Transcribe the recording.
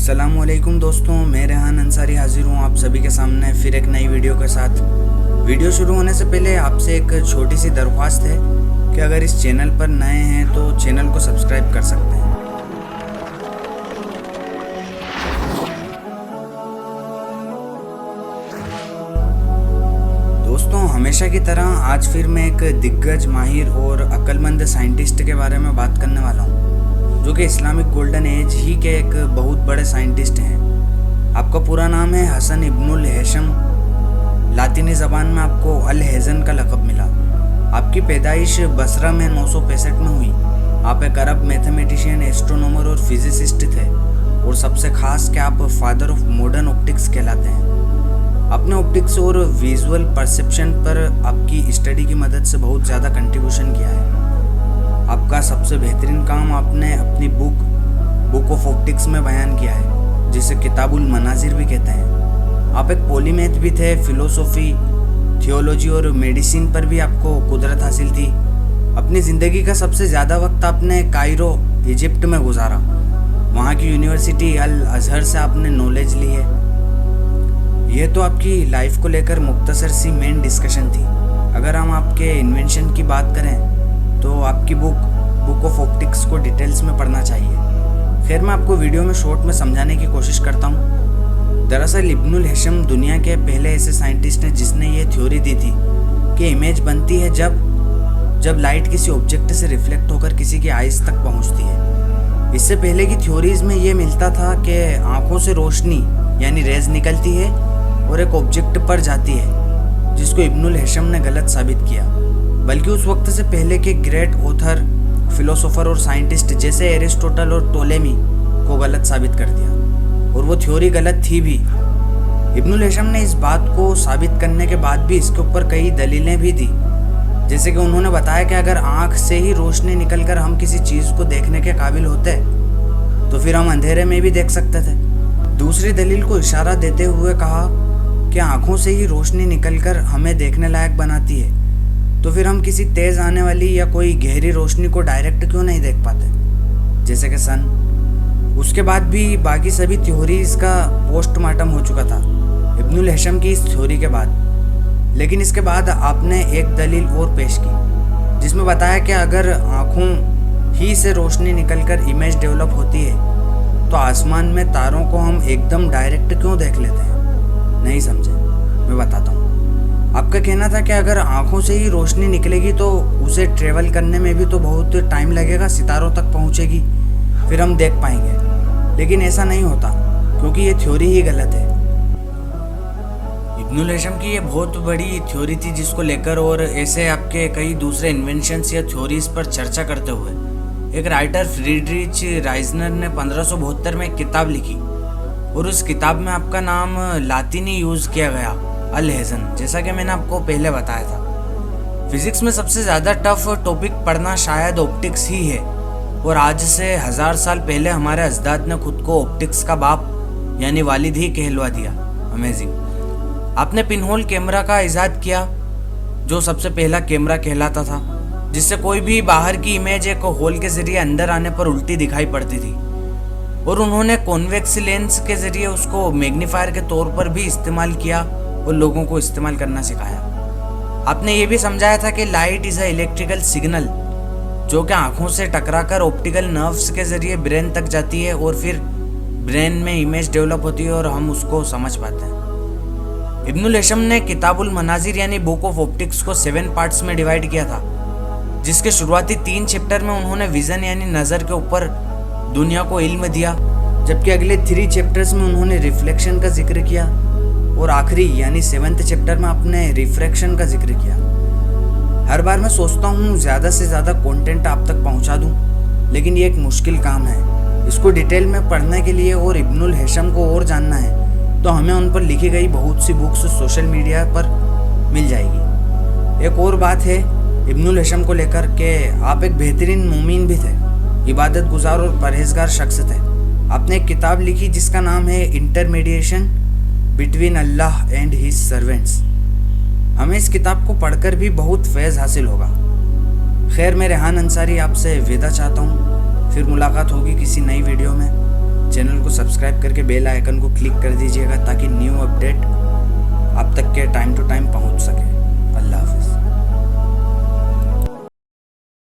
अस्सलामुअलैकुम दोस्तों, मैं रेहान अंसारी हाजिर हूँ आप सभी के सामने फिर एक नई वीडियो के साथ। वीडियो शुरू होने से पहले आपसे एक छोटी सी दरख्वास्त है कि अगर इस चैनल पर नए हैं तो चैनल को सब्सक्राइब कर सकते हैं। दोस्तों, हमेशा की तरह आज फिर मैं एक दिग्गज, माहिर और अक्लमंद साइंटिस्ट के बारे में बात करने वाला हूँ, जो कि इस्लामिक गोल्डन एज ही के एक बहुत बड़े साइंटिस्ट हैं। आपका पूरा नाम है हसन इब्नुल हैशम। लातीनी ज़बान में आपको अल हैज़न का लक़ब मिला। आपकी पैदाइश बसरा में 965 में हुई। आप एक अरब मैथमेटिशियन, एस्ट्रोनॉमर और फिजिसिस्ट थे, और सबसे खास कि आप फादर ऑफ मॉडर्न ऑप्टिक्स कहलाते हैं। आपने ऑप्टिक्स और विजुअल परसेप्शन पर आपकी स्टडी की मदद से बहुत ज़्यादा कंट्रीब्यूशन किया है। आपका सबसे बेहतरीन काम आपने अपनी बुक ऑफ ऑप्टिक्स में बयान किया है, जिसे किताबुल मनाजिर भी कहते हैं। आप एक पॉलीमैथ भी थे। फिलोसॉफी, थियोलॉजी और मेडिसिन पर भी आपको कुदरत हासिल थी। अपनी ज़िंदगी का सबसे ज़्यादा वक्त आपने कायरो, इजिप्ट में गुजारा। वहाँ की यूनिवर्सिटी अल अज़हर से आपने नॉलेज ली है। यह तो आपकी लाइफ को लेकर मुख्तसर सी मेन डिस्कशन थी। अगर हम आपके इन्वेंशन की बात करें तो आपकी बुक ऑफ ऑप्टिक्स को डिटेल्स में पढ़ना चाहिए। खैर, मैं आपको वीडियो में शॉर्ट में समझाने की कोशिश करता हूँ। दरअसल इब्नुल हैशम दुनिया के पहले ऐसे साइंटिस्ट हैं जिसने ये थ्योरी दी थी कि इमेज बनती है जब लाइट किसी ऑब्जेक्ट से रिफ्लेक्ट होकर किसी की आइज़ तक पहुँचती है। इससे पहले की थ्योरीज में ये मिलता था कि आँखों से रोशनी यानी रेज निकलती है और एक ऑब्जेक्ट पर जाती है, जिसको इब्नुल हैशम ने गलत साबित किया। बल्कि उस वक्त से पहले के ग्रेट ऑथर, फिलोसोफर और साइंटिस्ट जैसे एरिस्टोटल और टोलेमी को गलत साबित कर दिया, और वो थ्योरी गलत थी भी। इब्नुल हैशम ने इस बात को साबित करने के बाद भी इसके ऊपर कई दलीलें भी दी। जैसे कि उन्होंने बताया कि अगर आँख से ही रोशनी निकलकर हम किसी चीज़ को देखने के काबिल होते तो फिर हम अंधेरे में भी देख सकते थे। दूसरी दलील को इशारा देते हुए कहा कि आँखों से ही रोशनी निकलकर हमें देखने लायक बनाती है, तो फिर हम किसी तेज़ आने वाली या कोई गहरी रोशनी को डायरेक्ट क्यों नहीं देख पाते, जैसे कि सन। उसके बाद भी बाकी सभी थ्योरीज का पोस्टमार्टम हो चुका था इब्नुल हैशम की इस थ्योरी के बाद। लेकिन इसके बाद आपने एक दलील और पेश की, जिसमें बताया कि अगर आँखों ही से रोशनी निकलकर इमेज डेवलप होती है तो आसमान में तारों को हम एकदम डायरेक्ट क्यों देख लेते हैं। नहीं समझे? मैं बताता हूँ। आपका कहना था कि अगर आँखों से ही रोशनी निकलेगी तो उसे ट्रेवल करने में भी तो बहुत टाइम लगेगा, सितारों तक पहुँचेगी, फिर हम देख पाएंगे। लेकिन ऐसा नहीं होता, क्योंकि ये थ्योरी ही गलत है। इब्नुल हैशम की ये बहुत बड़ी थ्योरी थी, जिसको लेकर और ऐसे आपके कई दूसरे इन्वेंशंस या थ्योरीज पर चर्चा करते हुए एक राइटर फ्रीडरिच राइजनर ने 1572 में एक किताब लिखी, और उस किताब में आपका नाम लातीनी यूज़ किया गया, अल हैज़न, जैसा कि मैंने आपको पहले बताया था। फिजिक्स में सबसे ज़्यादा टफ टॉपिक पढ़ना शायद ऑप्टिक्स ही है, और आज से 1000 साल पहले हमारे अजदाद ने खुद को ऑप्टिक्स का बाप यानी वालिद ही कहलवा दिया। अमेजिंग। आपने पिनहोल कैमरा का इजाद किया, जो सबसे पहला कैमरा कहलाता था, जिससे कोई भी बाहर की इमेज एक होल के ज़रिए अंदर आने पर उल्टी दिखाई पड़ती थी। और उन्होंने कॉन्वेक्स लेंस के ज़रिए उसको मैग्नीफायर के तौर पर भी इस्तेमाल किया और लोगों को इस्तेमाल करना सिखाया। आपने ये भी समझाया था कि light is a electrical signal, जो कि आँखों से टकराकर ऑप्टिकल नर्व्स के ज़रिए ब्रेन तक जाती है, और फिर ब्रेन में इमेज डेवलप होती है और हम उसको समझ पाते हैं। इब्नुल हैशम ने किताबुल मनाजिर यानी बुक ऑफ ऑप्टिक्स को 7 पार्ट्स में डिवाइड किया था, जिसके शुरुआती 3 चैप्टर में उन्होंने विज़न यानी नज़र के ऊपर दुनिया को इल्म दिया, जबकि अगले 3 चैप्टर्स में उन्होंने रिफ्लेक्शन का जिक्र किया, और आखिरी यानी 7th चैप्टर में आपने रिफ्रैक्शन का जिक्र किया। हर बार मैं सोचता हूँ ज़्यादा से ज़्यादा कंटेंट आप तक पहुँचा दूँ, लेकिन ये एक मुश्किल काम है। इसको डिटेल में पढ़ने के लिए और इब्नुल हैशम को और जानना है तो हमें उन पर लिखी गई बहुत सी बुक्स सोशल मीडिया पर मिल जाएगी। एक और बात है इब्नुल हैशम को लेकर कि आप एक बेहतरीन मोमिन भी थे, इबादत गुजार और परहेजगार शख्स थे। आपने एक किताब लिखी जिसका नाम है intermediation between Allah and his servants. हमें इस किताब को पढ़कर भी बहुत फैज़ हासिल होगा। खैर, मैं रेहान अंसारी आपसे विदा चाहता हूँ। फिर मुलाकात होगी किसी नई वीडियो में। चैनल को सब्सक्राइब करके बेल आइकन को क्लिक कर दीजिएगा ताकि न्यू अपडेट आप तक के टाइम टू टाइम पहुंच सके।